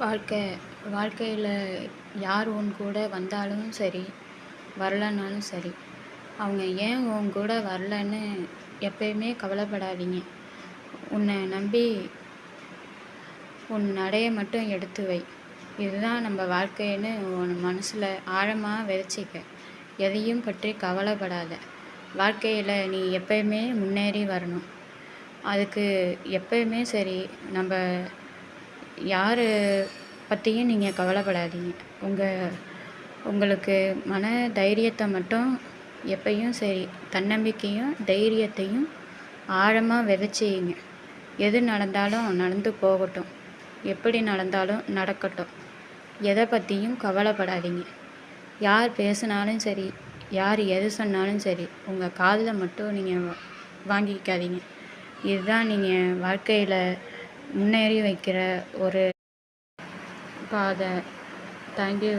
வாழ்க்கை வாழ்க்கையில் யார் உன் கூட வந்தாலும் சரி, வரலனாலும் சரி, அவங்க ஏன் உன் கூட வரலன்னு எப்பயுமே கவலைப்படாதீங்க. உன்னை நம்பி உன் நடைய மட்டும் எடுத்து வை. இதுதான் நம்ம வாழ்க்கைன்னு உன் மனசில் ஆழமாக விதைச்சிக்க. எதையும் பற்றி கவலைப்படாத. வாழ்க்கையில் நீ எப்பயுமே முன்னேறி வரணும். அதுக்கு எப்பயுமே சரி, நம்ம யார் பற்றியும் நீங்கள் கவலைப்படாதீங்க. உங்களுக்கு மன தைரியத்தை மட்டும் எப்பயும் சரி, தன்னம்பிக்கையும் தைரியத்தையும் ஆழமாக விதைச்சிங்க. எது நடந்தாலும் நடந்து போகட்டும், எப்படி நடந்தாலும் நடக்கட்டும். எதை பற்றியும் கவலைப்படாதீங்க. யார் பேசினாலும் சரி, யார் எது சொன்னாலும் சரி, உங்கள் காதில் மட்டும் நீங்கள் வாங்கிக்காதீங்க. இதுதான் நீங்கள் வாழ்க்கையில் முன்னேறி வைக்கிற ஒரு பாதை. தேங்க்யூ.